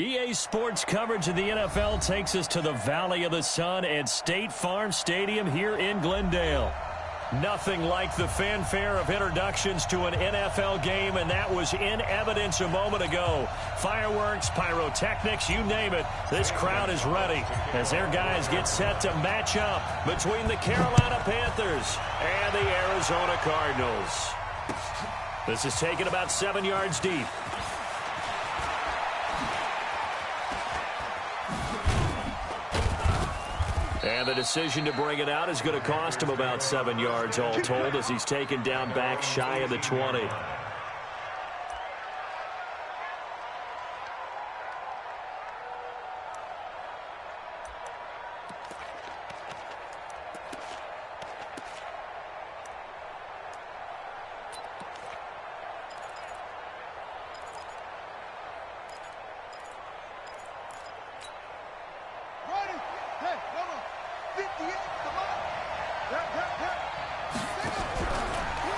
EA Sports coverage of the NFL takes us to the Valley of the Sun at State Farm Stadium here in Glendale. Nothing like the fanfare of introductions to an NFL game, and that was in evidence a moment ago. Fireworks, pyrotechnics, you name it. This crowd is ready as their guys get set to match up between the Carolina Panthers and the Arizona Cardinals. This is taken about 7 yards deep. And the decision to bring it out is going to cost him about 7 yards all told as he's taken down back shy of the 20.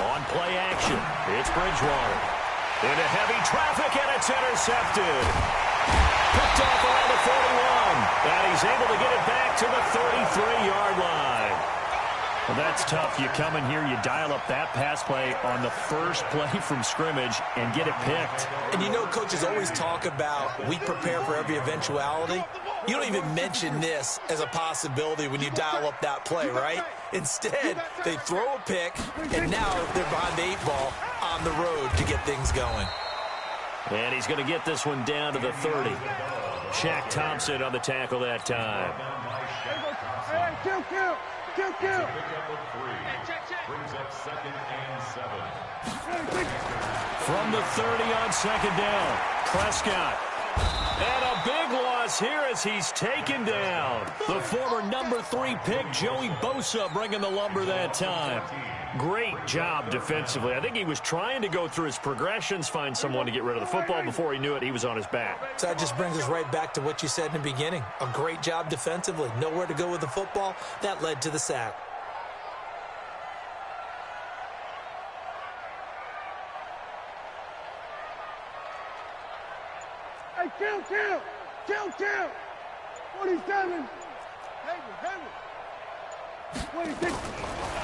On play action, it's Bridgewater. Into heavy traffic, and it's intercepted. Picked off around the 41, and he's able to get it back to the 33-yard line. Well, that's tough. You come in here, you dial up that pass play on the first play from scrimmage and get it picked. And you know, coaches always talk about we prepare for every eventuality. You don't even mention this as a possibility when you dial up that play, right? Instead, they throw a pick, and now they're behind the 8 ball on the road to get things going. And he's going to get this one down to the 30. Shaq Thompson on the tackle that time. Brings up 2nd and 7. From the 30 on 2nd down, Prescott. And a big loss here as he's taken down. The former number 3 pick, Joey Bosa, bringing the lumber that time. Great job defensively. I think he was trying to go through his progressions, find someone to get rid of the football. Before he knew it, he was on his back. So that just brings us right back to what you said in the beginning. A great job defensively. Nowhere to go with the football. That led to the sack. Hey, kill! 47.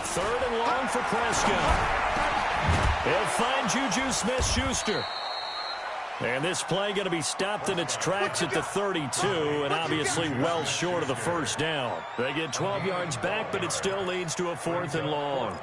Third and long for Prescott. He'll find Juju Smith-Schuster. And this play going to be stopped in its tracks at the 32, and obviously well short of the first down. They get 12 yards back, but it still leads to a 4th and long.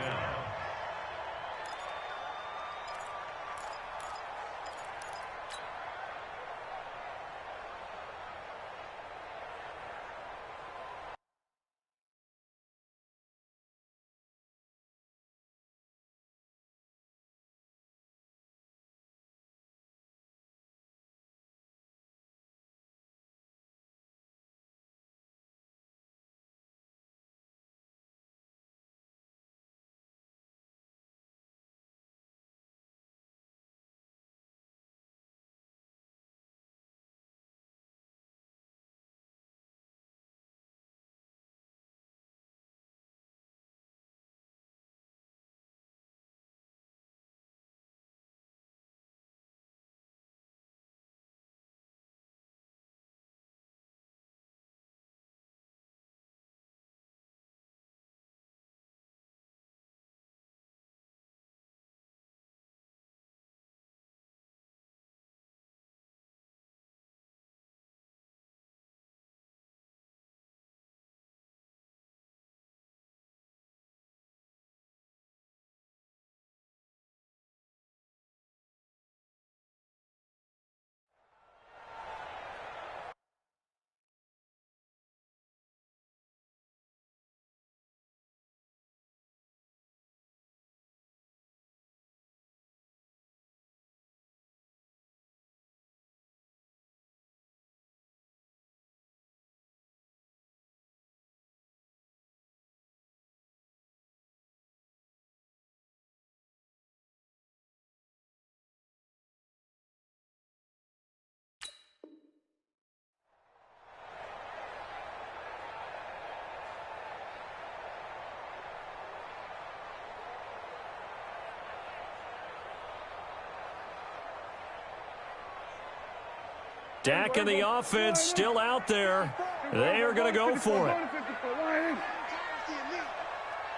Dak and the offense still out there. They are going to go for it.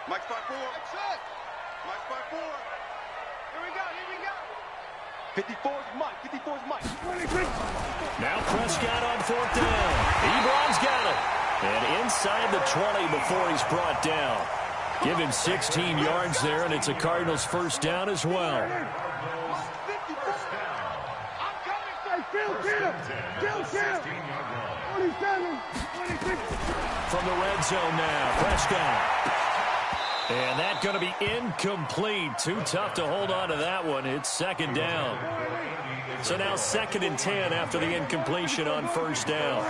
Mike 5-4. Mike 5-4. Here we go. 54's Mike. 54's Mike. Now Prescott on 4th down. Ebron's got it. And inside the 20 before he's brought down. Give him 16 yards there, and it's a Cardinals first down as well. Kill. 27, 26. From the red zone now, Prescott. And that's going to be incomplete. Too tough to hold on to that one. It's 2nd down. So now 2nd and 10 after the incompletion on 1st down.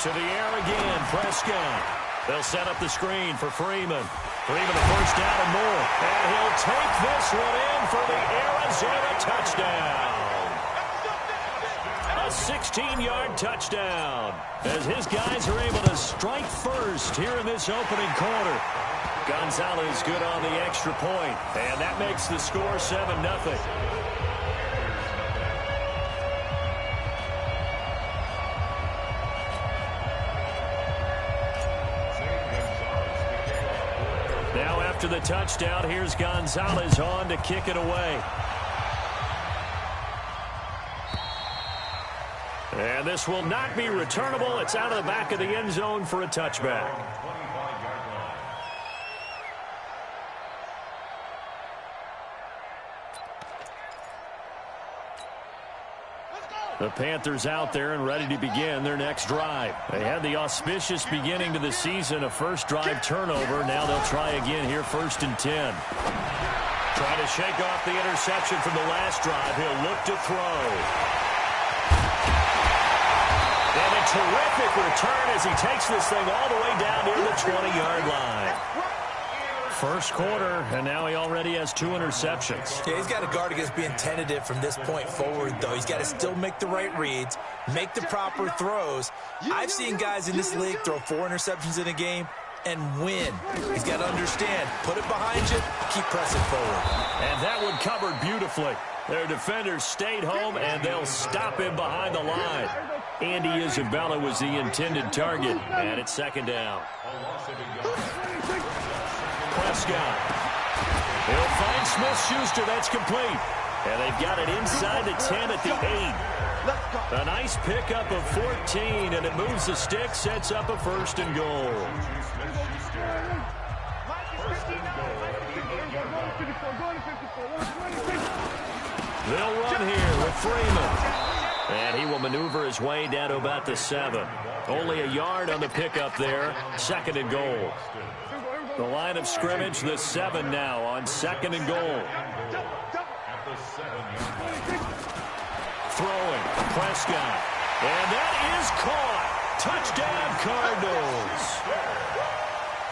To the air again, Prescott. They'll set up the screen for Freeman. Freeman the first down and more. And he'll take this one in for the Arizona touchdown. A 16-yard touchdown as his guys are able to strike first here in this opening quarter. Gonzalez good on the extra point, and that makes the score 7-0. Now after the touchdown, here's Gonzalez on to kick it away. And this will not be returnable. It's out of the back of the end zone for a touchback. The Panthers out there and ready to begin their next drive. They had the auspicious beginning to the season, a first drive turnover. Now they'll try again here, 1st and 10. Trying to shake off the interception from the last drive. He'll look to throw. And a terrific return as he takes this thing all the way down near the 20-yard line. First quarter, and now he already has 2 interceptions. Yeah, he's got to guard against being tentative from this point forward, though. He's got to still make the right reads, make the proper throws. I've seen guys in this league throw 4 interceptions in a game and win. He's got to understand, put it behind you, keep pressing forward. And that one covered beautifully. Their defenders stayed home, and they'll stop him behind the line. Andy Isabella was the intended target, and it's 2nd down. Prescott. He'll find Smith-Schuster. That's complete. And they've got it inside the 10 at the 8. A nice pickup of 14, and it moves the stick, sets up a 1st and goal. They'll run here with Freeman. And he will maneuver his way down to about the 7. Only a yard on the pickup there. 2nd and goal. The line of scrimmage, the 7 now on 2nd and goal. Throwing, Prescott. And that is caught. Touchdown, Cardinals.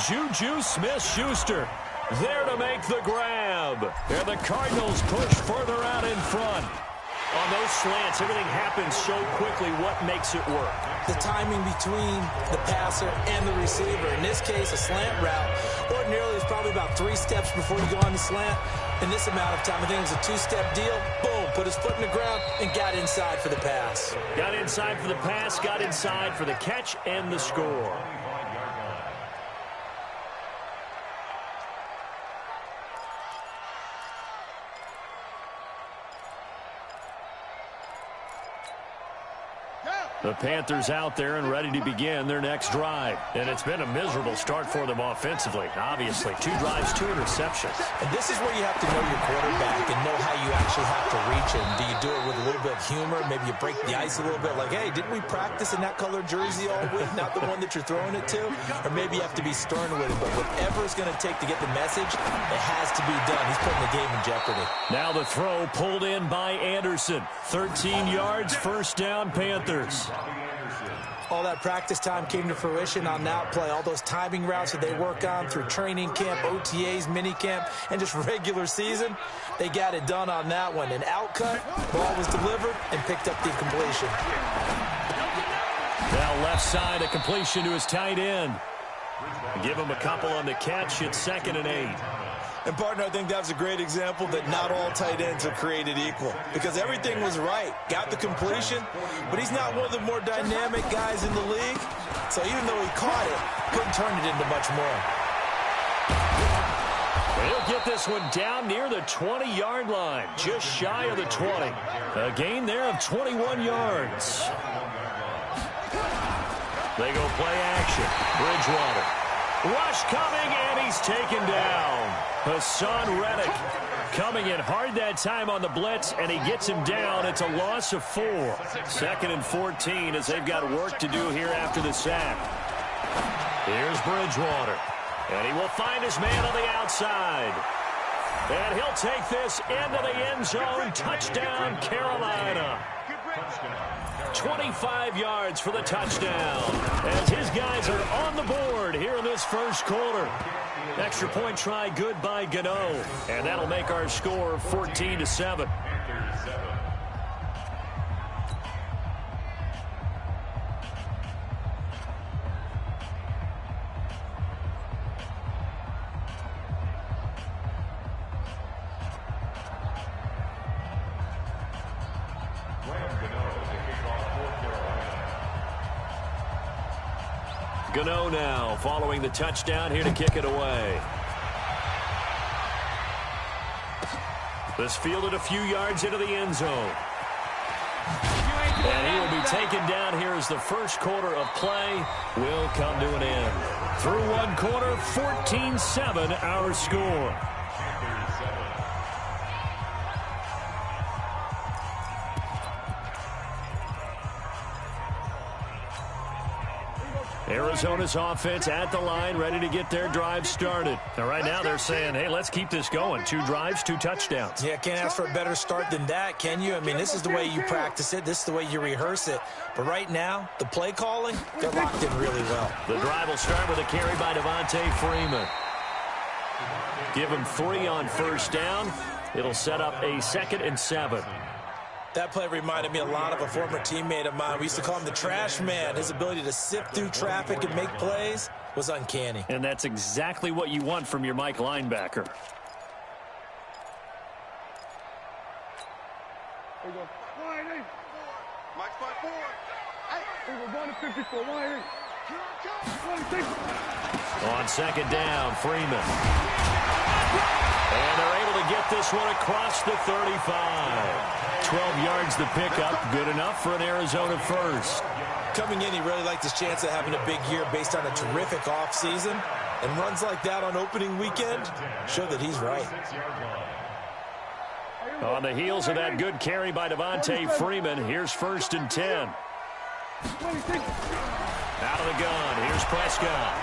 Juju Smith-Schuster there to make the grab. And the Cardinals push further out in front. On those slants, everything happens so quickly. What makes it work? The timing between the passer and the receiver. In this case, a slant route. Ordinarily, it's probably about 3 steps before you go on the slant. In this amount of time, I think it was a 2-step deal. Boom, put his foot in the ground and got inside for the pass. Got inside for the pass, got inside for the catch and the score. The Panthers out there and ready to begin their next drive. And it's been a miserable start for them offensively. Obviously, 2 drives, 2 interceptions. And this is where you have to know your quarterback and know how you actually have to reach him. Do you do it with a little bit of humor? Maybe you break the ice a little bit like, hey, didn't we practice in that color jersey all week? Not the one that you're throwing it to? Or maybe you have to be stern with him. But whatever it's going to take to get the message, it has to be done. He's putting the game in jeopardy. Now the throw pulled in by Anderson. 13 yards, 1st down, Panthers. All that practice time came to fruition on that play. All those timing routes that they work on through training camp, OTAs, minicamp, and just regular season, they got it done on that one. An outcut, ball was delivered, and picked up the completion. Now left side, a completion to his tight end. Give him a couple on the catch. It's 2nd and 8. And, partner, I think that was a great example that not all tight ends are created equal because everything was right. Got the completion, but he's not one of the more dynamic guys in the league. So even though he caught it, couldn't turn it into much more. He'll get this one down near the 20-yard line, just shy of the 20. A gain there of 21 yards. They go play action. Bridgewater. Rush coming, and he's taken down. Hassan Reddick coming in hard that time on the blitz, and he gets him down. It's a loss of 4. 2nd and 14 as they've got work to do here after the sack. Here's Bridgewater, and he will find his man on the outside. And he'll take this into the end zone. Touchdown, Carolina. 25 yards for the touchdown as his guys are on the board here in this first quarter. Extra point try good by Gano, and that'll make our score 14-7. Gano now following the touchdown here to kick it away. This fielded a few yards into the end zone. And he will be taken down here as the first quarter of play will come to an end. Through one quarter, 14-7 our score. Arizona's offense at the line, ready to get their drive started. And right now they're saying, hey, let's keep this going. 2 drives, 2 touchdowns. Yeah, can't ask for a better start than that, can you? I mean, this is the way you practice it. This is the way you rehearse it. But right now, the play calling, they're locked in really well. The drive will start with a carry by Devontae Freeman. Give him 3 on first down. It'll set up a 2nd and 7. That play reminded me a lot of a former teammate of mine. We used to call him the trash man. His ability to sift through traffic and make plays was uncanny. And that's exactly what you want from your Mike linebacker. There we go. 180. Mike's 5-4. Hey. We're going to 54. 180. 26. On second down, Freeman. And they're able to get this one across the 35. 12 yards the pickup, good enough for an Arizona first. Coming in, he really liked his chance of having a big year based on a terrific offseason. And runs like that on opening weekend show that he's right. On the heels of that good carry by Devontae Freeman, here's 1st and 10. Out of the gun, here's Prescott.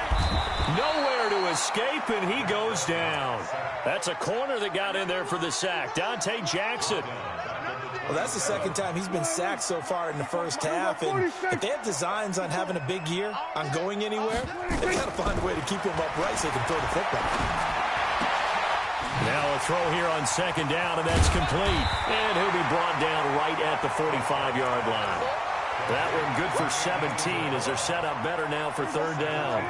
Nowhere to escape, and he goes down. That's a corner that got in there for the sack. Dante Jackson. Well, that's the second time he's been sacked so far in the first half. And if they have designs on having a big year, on going anywhere, they've got to find a way to keep him upright so they can throw the football. Now a throw here on second down, and that's complete. And he'll be brought down right at the 45-yard line. That one good for 17 as they're set up better now for 3rd down.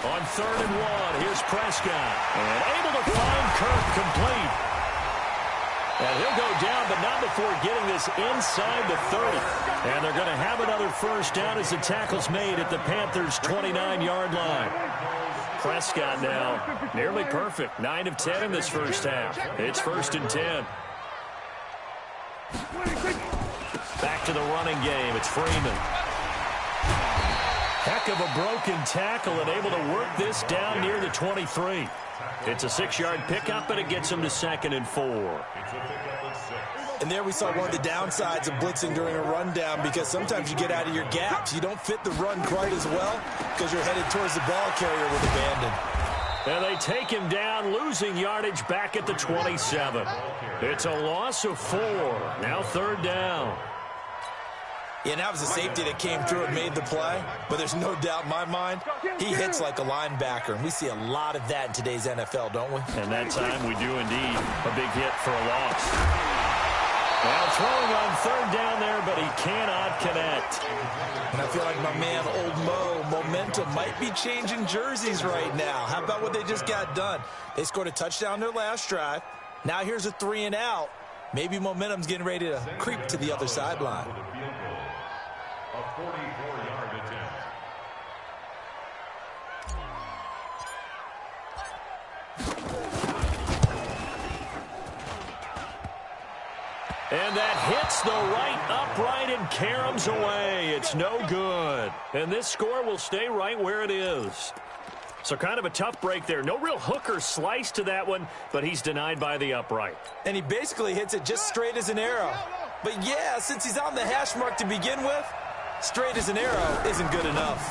On 3rd and 1, here's Prescott. And able to find Kirk complete. And he'll go down, but not before getting this inside the 30. And they're going to have another first down as the tackle's made at the Panthers' 29-yard line. Prescott now nearly perfect. 9 of 10 in this first half. It's 1st and 10. Back to the running game. It's Freeman. Heck of a broken tackle and able to work this down near the 23. It's a 6-yard pickup, and it gets him to 2nd and 4. And there we saw one of the downsides of blitzing during a rundown because sometimes you get out of your gaps. You don't fit the run quite as well because you're headed towards the ball carrier with abandon. And they take him down, losing yardage back at the 27. It's a loss of 4. Now 3rd down. Yeah, and that was a safety that came through and made the play. But there's no doubt in my mind, he hits like a linebacker. And we see a lot of that in today's NFL, don't we? And that time we do indeed. A big hit for a loss. Well, throwing on third down there, but he cannot connect. And I feel like my man, Old Mo, momentum might be changing jerseys right now. How about what they just got done? They scored a touchdown their last drive. Now here's a 3 and out. Maybe momentum's getting ready to creep to the other sideline. A 44-yard attempt. And that hits the right upright and caroms away. It's no good. And this score will stay right where it is. So kind of a tough break there. No real hook or slice to that one, but he's denied by the upright. And he basically hits it just straight as an arrow. But yeah, since he's on the hash mark to begin with, straight as an arrow isn't good enough.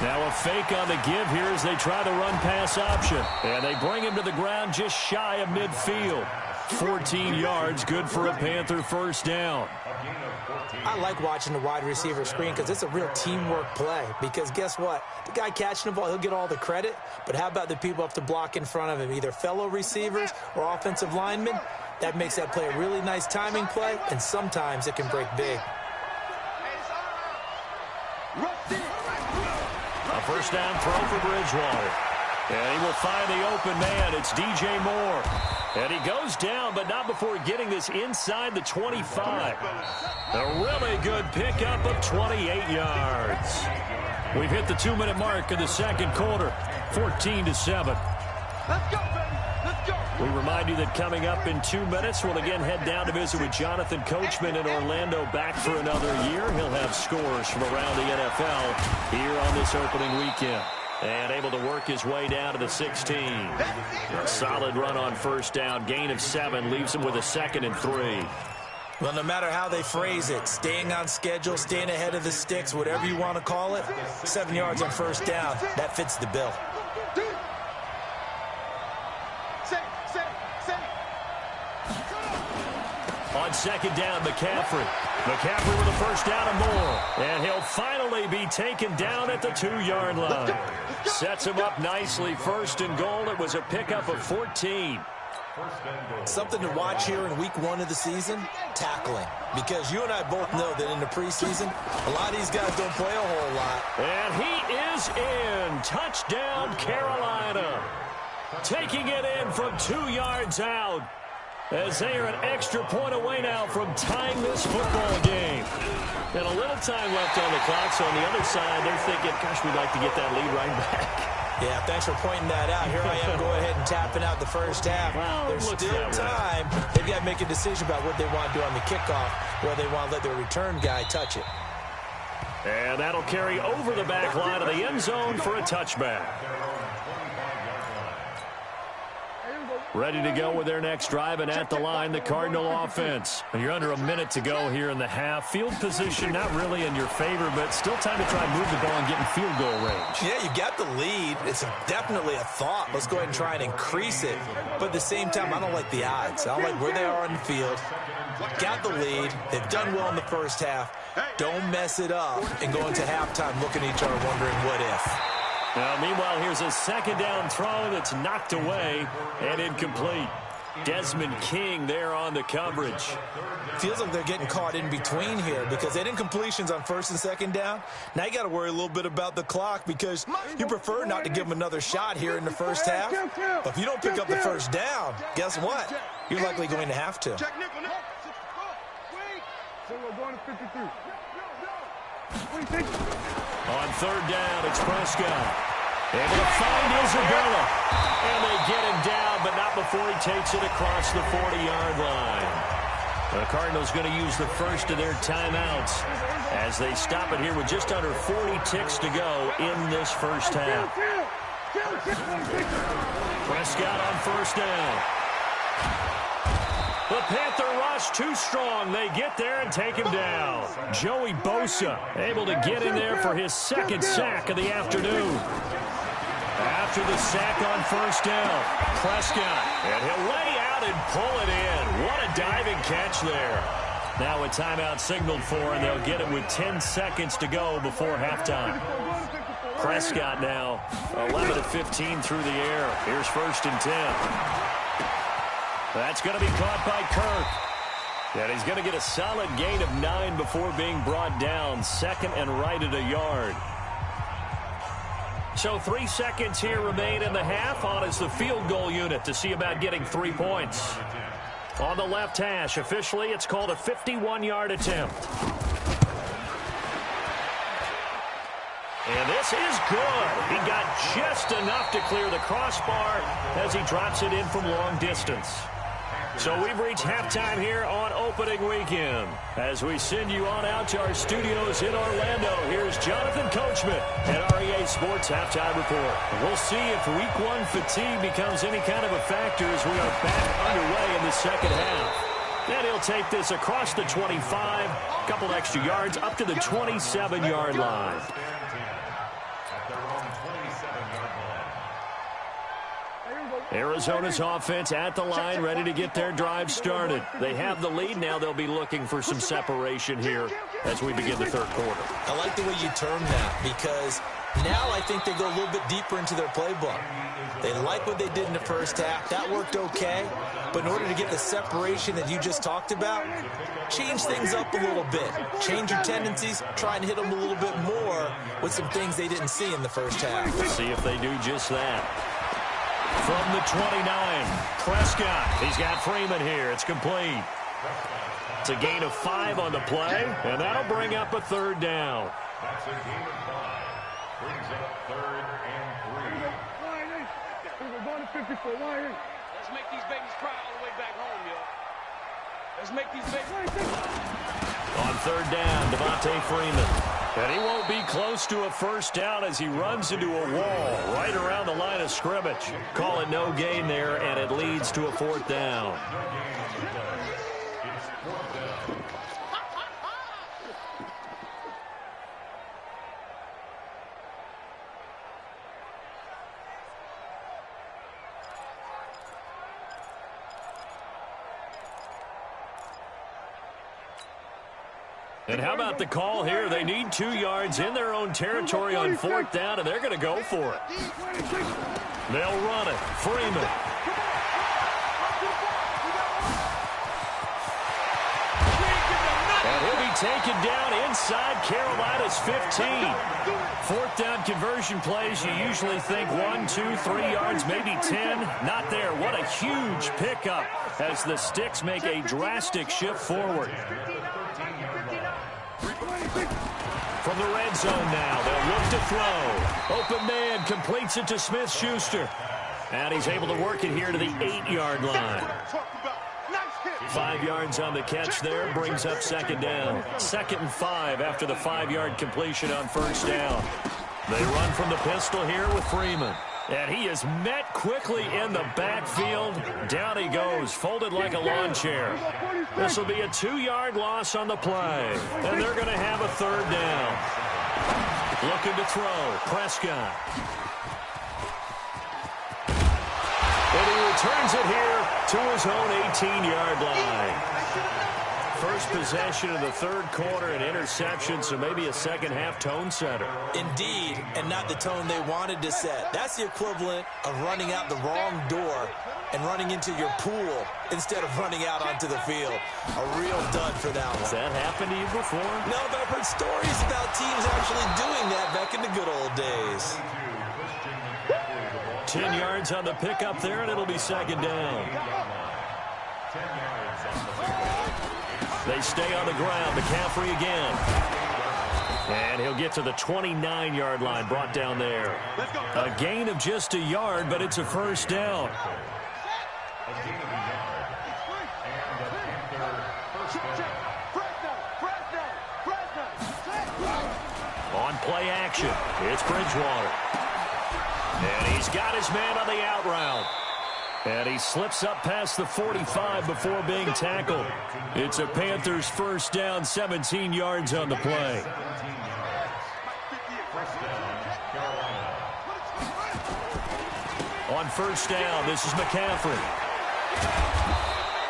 Now a fake on the give here as they try the run-pass option. And they bring him to the ground just shy of midfield. 14 yards, good for a Panther first down. I like watching the wide receiver screen because it's a real teamwork play. Because guess what? The guy catching the ball, he'll get all the credit. But how about the people up to block in front of him, either fellow receivers or offensive linemen? That makes that play a really nice timing play, and sometimes it can break big. A first down throw for Bridgewater. And he will find the open man. It's DJ Moore. And he goes down, but not before getting this inside the 25. A really good pickup of 28 yards. We've hit the 2-minute mark of the second quarter. 14-7. Let's go, baby. Let's go. We remind you that coming up in 2 minutes, we'll again head down to visit with Jonathan Coachman in Orlando, back for another year. He'll have scores from around the NFL here on this opening weekend. And able to work his way down to the 16. A solid run on first down. Gain of 7 leaves him with a 2nd and 3. Well, no matter how they phrase it, staying on schedule, staying ahead of the sticks, whatever you want to call it, 7 yards on first down, that fits the bill. On second down, McCaffrey. McCaffrey with a first down and more. And he'll finally be taken down at the 2-yard line. Sets him up nicely. First and goal. It was a pickup of 14. Something to watch here in week 1 of the season, tackling. Because you and I both know that in the preseason, a lot of these guys don't play a whole lot. And he is in. Touchdown, Carolina. Taking it in from 2 yards out. As they are an extra point away now from tying this football game. And a little time left on the clock, so on the other side, they're thinking, gosh, we'd like to get that lead right back. Yeah, thanks for pointing that out. Here I am going ahead and tapping out the first half. Well, there's still time. They've got to make a decision about what they want to do on the kickoff, whether they want to let their return guy touch it. And that'll carry over the back line of the end zone for a touchback. Ready to go with their next drive, and at the line, the Cardinal offense. And you're under a minute to go here in the half. Field position not really in your favor, but still time to try and move the ball and get in field goal range. Yeah, you got the lead. It's definitely a thought. Let's go ahead and try and increase it. But at the same time, I don't like the odds. I don't like where they are on the field. Got the lead. They've done well in the first half. Don't mess it up and go into halftime looking at each other wondering what if. Now, meanwhile, here's a second down throw that's knocked away and incomplete. Desmond King there on the coverage. Feels like they're getting caught in between here because they had incompletions on first and second down. Now you got to worry a little bit about the clock because you prefer not to give them another shot here in the first half. But if you don't pick up the first down, guess what? You're likely going to have to. Check nickel now. So we're going to 53. On third down, it's Prescott. Able to find Isabella. And they get him down, but not before he takes it across the 40-yard line. The Cardinals going to use the first of their timeouts as they stop it here with just under 40 ticks to go in this first half. Prescott on first down. The Panther rush too strong. They get there and take him down. Joey Bosa able to get in there for his second sack of the afternoon. After the sack on first down, Prescott, and he'll lay out and pull it in. What a diving catch there. Now a timeout signaled for, and they'll get it with 10 seconds to go before halftime. Prescott now 11-15 through the air. Here's first and 10. That's going to be caught by Kirk. And he's going to get a solid gain of 9 before being brought down. Second and right at a yard. So 3 seconds here remain in the half. On is the field goal unit to see about getting 3 points. On the left hash, officially it's called a 51-yard attempt. And this is good. He got just enough to clear the crossbar as he drops it in from long distance. So we've reached halftime here on opening weekend. As we send you on out to our studios in Orlando, here's Jonathan Coachman at REA Sports Halftime Report. We'll see if Week 1 fatigue becomes any kind of a factor as we are back underway in the second half. Then he'll take this across the 25, a couple extra yards, up to the 27-yard line. Arizona's offense at the line, ready to get their drive started. They have the lead. Now they'll be looking for some separation here as we begin the third quarter. I like the way you term that, because now I think they go a little bit deeper into their playbook. They like what they did in the first half. That worked okay. But in order to get the separation that you just talked about, change things up a little bit. Change your tendencies. Try and hit them a little bit more with some things they didn't see in the first half. Let's see if they do just that. From the 29, Prescott. He's got Freeman here. It's complete. It's a gain of 5 on the play, and that'll bring up a third down. That's a gain of 5. Brings up 3rd and 3. We're going to 54. Let's make these babies cry all the way back home, yo. Let's make these babies. On third down, Devontae Freeman. And he won't be close to a first down as he runs into a wall right around the line of scrimmage. Call it no gain there, and it leads to a 4th down. It's 4th down. And how about the call here? They need 2 yards in their own territory on 4th down, and they're going to go for it. They'll run it. Freeman. And he'll be taken down inside Carolina's 15. 4th down conversion plays, you usually think 1, 2, 3 yards, maybe 10. Not there. What a huge pickup as the Sticks make a drastic shift forward. From the red zone now, they'll look to throw. Open man completes it to Smith-Schuster. And he's able to work it here to the 8-yard line. 5 yards on the catch there, brings up 2nd down. 2nd and 5 after the 5-yard completion on 1st down. They run from the pistol here with Freeman. And he is met quickly in the backfield. Down he goes, folded like a lawn chair. This will be a 2-yard loss on the play. And they're going to have a 3rd down. Looking to throw, Prescott. And he returns it here to his own 18-yard line. First possession of the third quarter, an interception, so maybe a second-half tone setter. Indeed, and not the tone they wanted to set. That's the equivalent of running out the wrong door and running into your pool instead of running out onto the field. A real dud for that one. Has that happened to you before? No, but I've heard stories about teams actually doing that back in the good old days. 10 yards on the pickup there, and it'll be 2nd down. They stay on the ground. McCaffrey again. And he'll get to the 29-yard line, brought down there. A gain of just a yard, but it's a 1st down. On play action, it's Bridgewater. And he's got his man on the out route. And he slips up past the 45 before being tackled. It's a Panthers 1st down, 17 yards on the play. On 1st down, this is McCaffrey.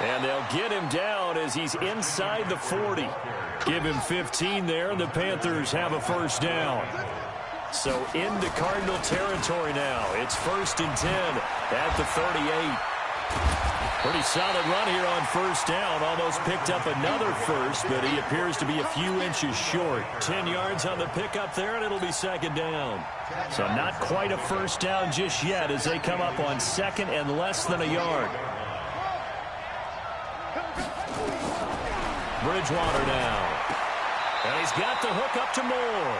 And they'll get him down as he's inside the 40. Give him 15 there, and the Panthers have a 1st down. So into Cardinal territory now. It's 1st and 10 at the 38. Pretty solid run here on first down. Almost picked up another first, but he appears to be a few inches short. 10 yards on the pickup there, and it'll be second down. So not quite a first down just yet as they come up on second and less than a yard. Bridgewater now. And he's got the hook up to Moore.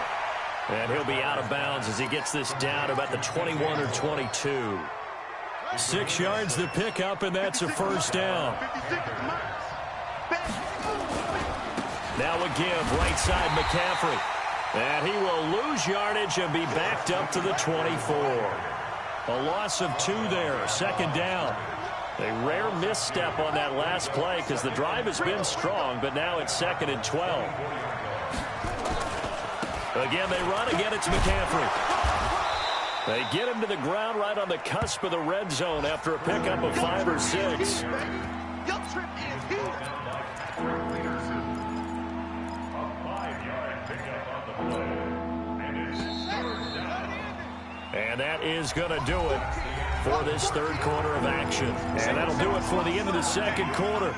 And he'll be out of bounds as he gets this down about the 21 or 22. 6 yards the pickup, and that's a first down. Now a give, right side McCaffrey. And he will lose yardage and be backed up to the 24. A loss of 2 there, second down. A rare misstep on that last play because the drive has been strong, but now it's second and 12. Again, they run. Again, it's McCaffrey. They get him to the ground right on the cusp of the red zone after a pickup of 5 or 6. And that is going to do it for this third quarter of action. And that'll do it for the end of the second quarter.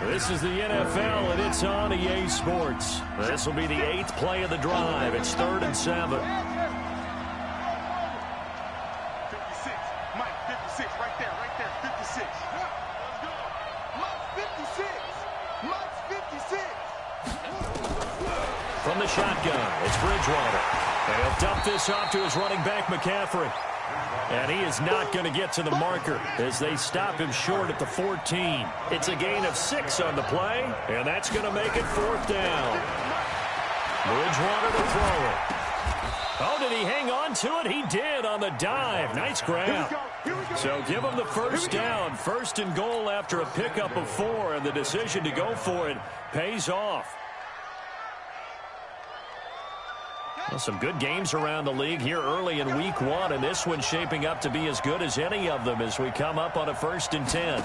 This is the NFL, and it's on EA Sports. This will be the 8th play of the drive. It's 3rd and 7. 56. Mike, 56, right there, 56. Let's go. Mike's 56. Mike's 56. From the shotgun, it's Bridgewater. And he'll dump this off to his running back, McCaffrey. And he is not going to get to the marker as they stop him short at the 14. It's a gain of 6 on the play, and that's going to make it 4th down. Bridgewater to throw it. Oh, did he hang on to it? He did on the dive. Nice grab. So give him the first down. 1st and goal after a pickup of 4, and the decision to go for it pays off. Well, some good games around the league here early in week 1, and this one's shaping up to be as good as any of them as we come up on a 1st and 10.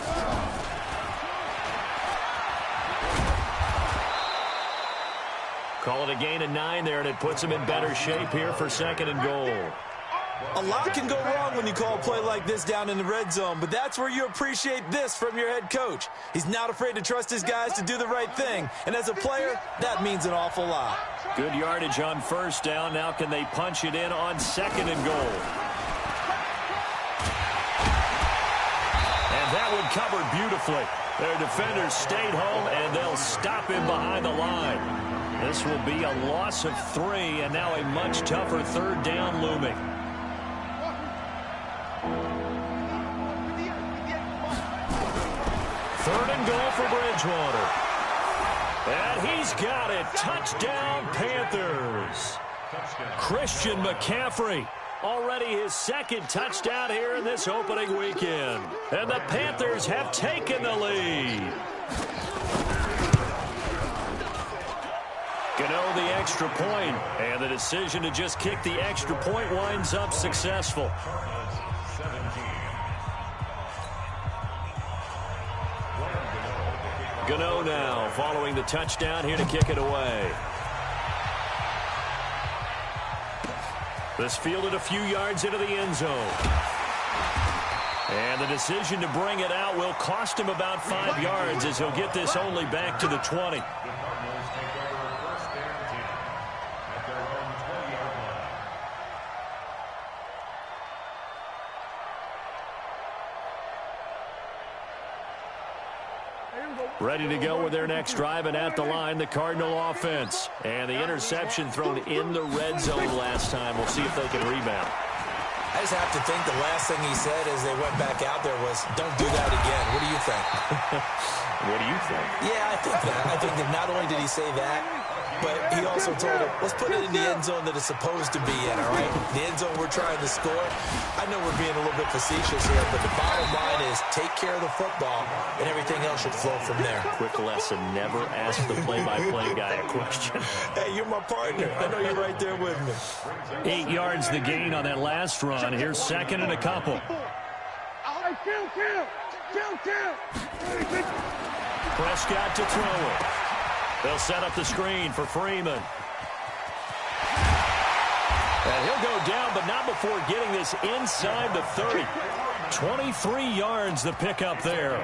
Call it a gain of 9 there, and it puts them in better shape here for 2nd and goal. A lot can go wrong when you call a play like this down in the red zone, but that's where you appreciate this from your head coach. He's not afraid to trust his guys to do the right thing, and as a player, that means an awful lot. Good yardage on 1st down. Now can they punch it in on 2nd and goal? And that one covered beautifully. Their defenders stayed home, and they'll stop him behind the line. This will be a loss of 3, and now a much tougher 3rd down looming. 3rd and goal for Bridgewater. And he's got it. Touchdown, Panthers. Christian McCaffrey. Already his 2nd touchdown here in this opening weekend. And the Panthers have taken the lead. Gano the extra point, and the decision to just kick the extra point winds up successful. Gano now following the touchdown here to kick it away. This fielded a few yards into the end zone. And the decision to bring it out will cost him about 5 yards as he'll get this only back to the 20. Ready to go with their next drive, and at the line, the Cardinal offense. And the interception thrown in the red zone last time. We'll see if they can rebound. I just have to think the last thing he said as they went back out there was, don't do that again. What do you think? What do you think? Yeah, I think that. I think that not only did he say that, but he also told him, let's put it in the end zone that it's supposed to be in, all right? The end zone we're trying to score. I know we're being a little bit facetious here, but the bottom line is take care of the football, and everything else should flow from there. Quick lesson, never ask the play-by-play guy a question. Hey, you're my partner. I know you're right there with me. 8 yards the gain on that last run. Here's 2nd and a couple. Prescott to throw it. They'll set up the screen for Freeman. And he'll go down, but not before getting this inside the 30. 23 yards the pickup there.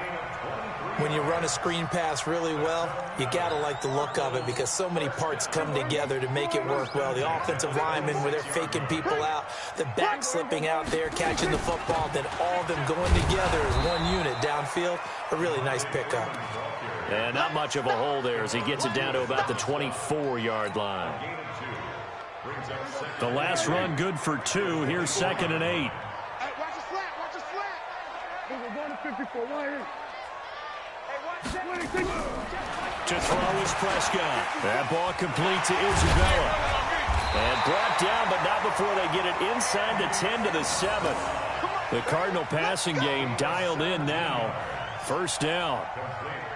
When you run a screen pass really well, you got to like the look of it because so many parts come together to make it work well. The offensive linemen, where they're faking people out, the back slipping out there, catching the football, then all of them going together as one unit downfield. A really nice pickup. And not much of a hole there as he gets it down to about the 24-yard line. The last run good for 2. Here's 2nd and 8. Hey, watch the slat, watch the slat. We're going to 54, right here. To throw is Prescott. That ball complete to Isabella. And brought down, but not before they get it inside the 10 to the 7. The Cardinal passing game dialed in now. First down.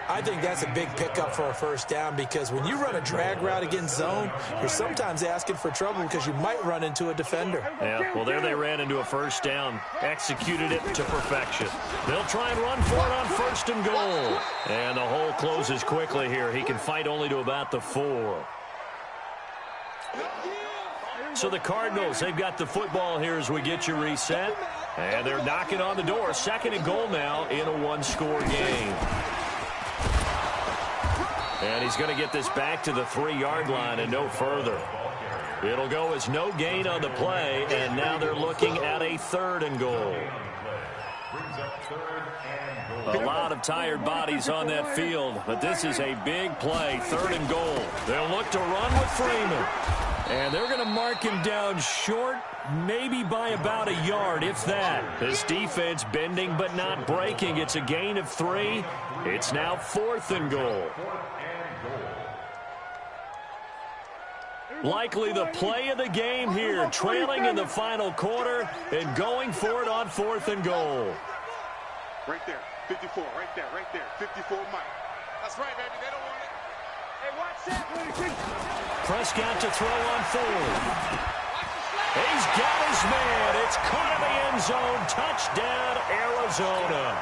I think that's a big pickup for a first down because when you run a drag route against zone, you're sometimes asking for trouble because you might run into a defender. Yeah, well, there they ran into a first down. Executed it to perfection. They'll try and run for it on 1st and goal. And the hole closes quickly here. He can fight only to about the 4. So the Cardinals, they've got the football here as we get you reset. And they're knocking on the door. 2nd and goal now in a one-score game. And he's going to get this back to the 3-yard line and no further. It'll go as no gain on the play, and now they're looking at a 3rd and goal. A lot of tired bodies on that field, but this is a big play, 3rd and goal. They'll look to run with Freeman. And they're going to mark him down short, maybe by about a yard, if that. This defense bending but not breaking. It's a gain of 3. It's now 4th and goal. Likely the play of the game here, trailing in the final quarter and going for it on 4th and goal. Right there, 54, right there, 54 Mike. That's right, baby, they don't want it. Hey, watch that. Prescott to throw on 4th. He's got his man. It's caught in the end zone. Touchdown, Arizona.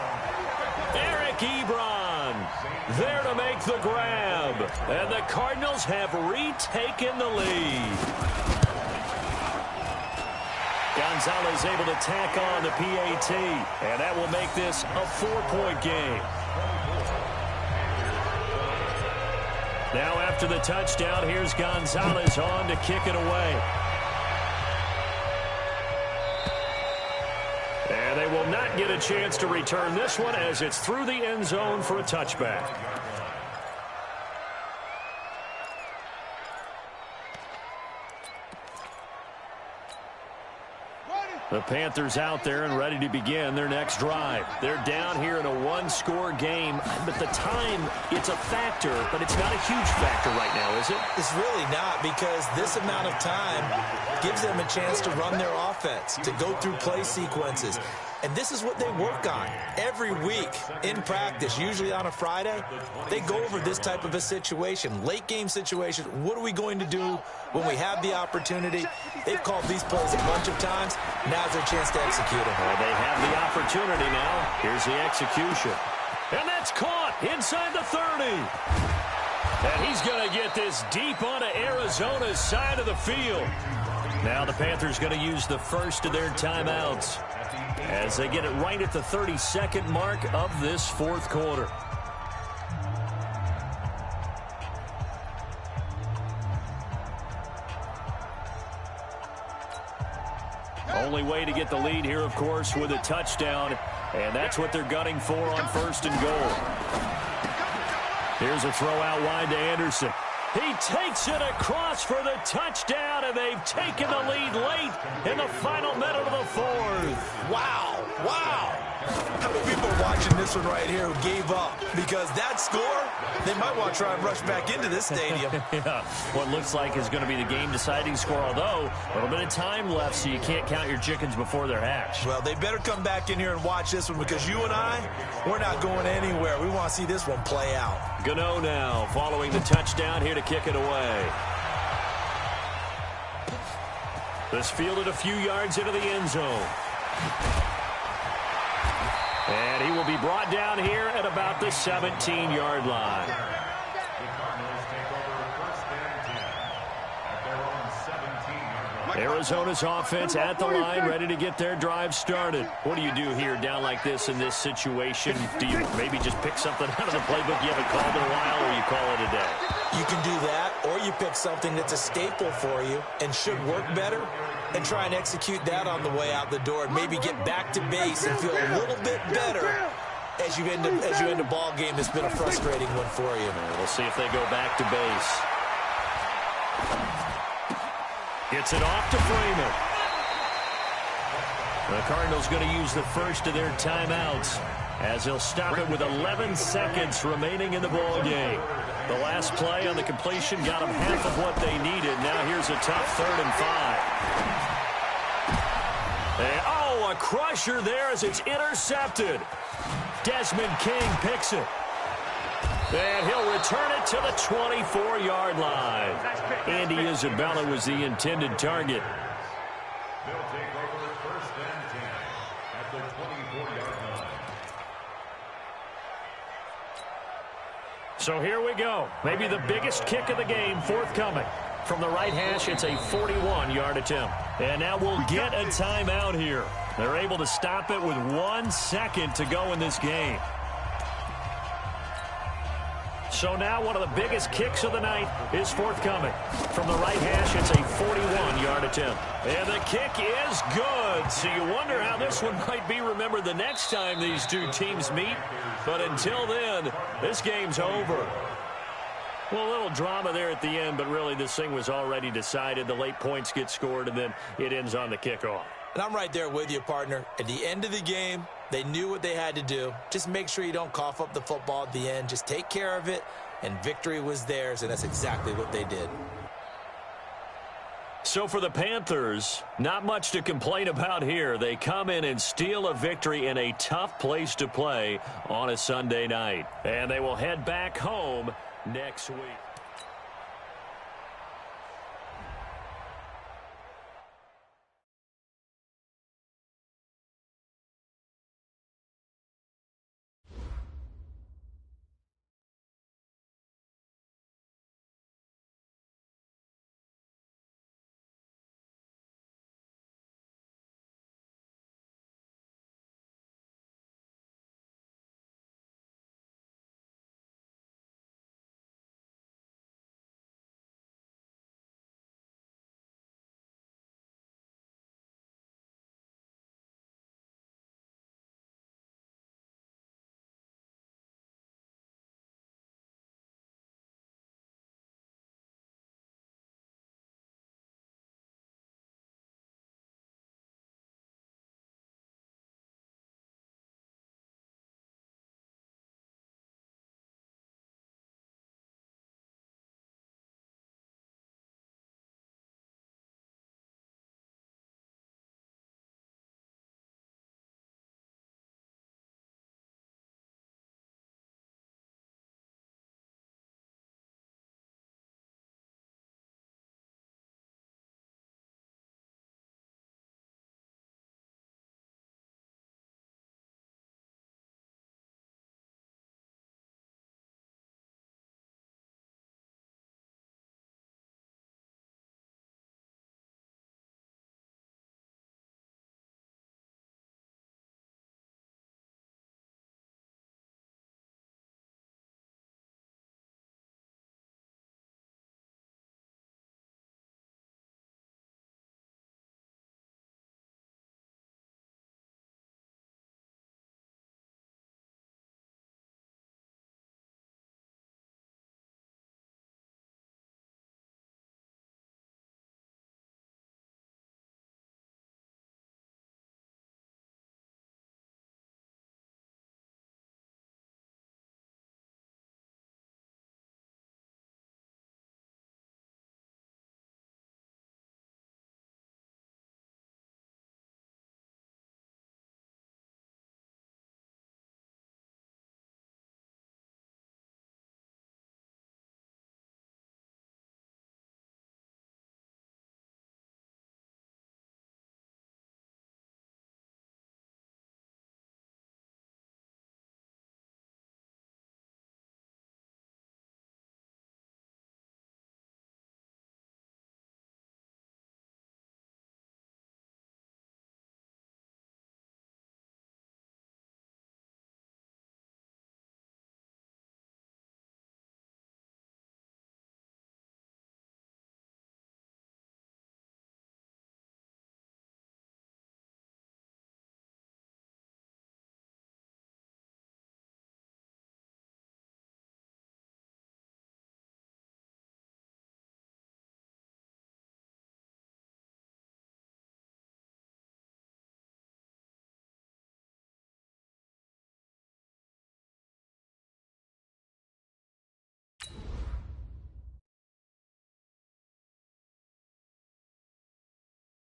Eric Ebron there to make the grab. And the Cardinals have retaken the lead. Gonzalez able to tack on the PAT. And that will make this a 4-point game. Now after the touchdown, here's Gonzalez on to kick it away. And they will not get a chance to return this one as it's through the end zone for a touchback. The Panthers out there and ready to begin their next drive. They're down here in a one-score game, but the time, it's a factor, but it's not a huge factor right now, is it? It's really not, because this amount of time gives them a chance to run their offense, to go through play sequences. And this is what they work on every week in practice, usually on a Friday. They go over this type of a situation, late game situation. What are we going to do when we have the opportunity? They've called these plays a bunch of times. Now's their chance to execute them. Well, they have the opportunity now. Here's the execution. And that's caught inside the 30. And he's going to get this deep onto Arizona's side of the field. Now the Panthers going to use the first of their timeouts as they get it right at the 32nd mark of this fourth quarter. Only way to get the lead here, of course, with a touchdown, and that's what they're gunning for on first and goal. Here's a throw out wide to Anderson. He takes it across for the touchdown, and they've taken the lead late in the final minute of the fourth. Wow, wow. How many people are watching this one right here who gave up? Because that score, they might want to try and rush back into this stadium. Yeah, what looks like is going to be the game-deciding score, although a little bit of time left, so you can't count your chickens before they're hatched. Well, they better come back in here and watch this one, because you and I, we're not going anywhere. We want to see this one play out. Gano now following the touchdown here to kick it away. This fielded a few yards into the end zone. And he will be brought down here at about the 17-yard line. Arizona's offense at the line, ready to get their drive started. What do you do here down like this in this situation? Do you maybe just pick something out of the playbook you haven't called in a while, or you call it a day? You can do that, or you pick something that's a staple for you and should work better and try and execute that on the way out the door and maybe get back to base and feel a little bit better as you end a ball game that's been a frustrating one for you. We'll see if they go back to base. Gets it off to Freeman. The Cardinals going to use the first of their timeouts as they'll stop it with 11 seconds remaining in the ball game. The last play on the completion got them half of what they needed. Now here's a tough 3rd and 5. And, oh, a crusher there as it's intercepted. Desmond King picks it. And he'll return it to the 24-yard line. Andy Isabella was the intended target. They'll take over 1st and 10 at the 24-yard line. So here we go. Maybe the biggest kick of the game forthcoming. From the right hash, it's a 41-yard attempt. And now we'll get a timeout here. They're able to stop it with 1 second to go in this game. So now one of the biggest kicks of the night is forthcoming. From the right hash, it's a 41-yard attempt. And the kick is good. So you wonder how this one might be remembered the next time these two teams meet. But until then, this game's over. Well, a little drama there at the end, but really this thing was already decided. The late points get scored, and then it ends on the kickoff. And I'm right there with you, partner. At the end of the game, they knew what they had to do. Just make sure you don't cough up the football at the end. Just take care of it, and victory was theirs, and that's exactly what they did. So for the Panthers, not much to complain about here. They come in and steal a victory in a tough place to play on a Sunday night. And they will head back home next week.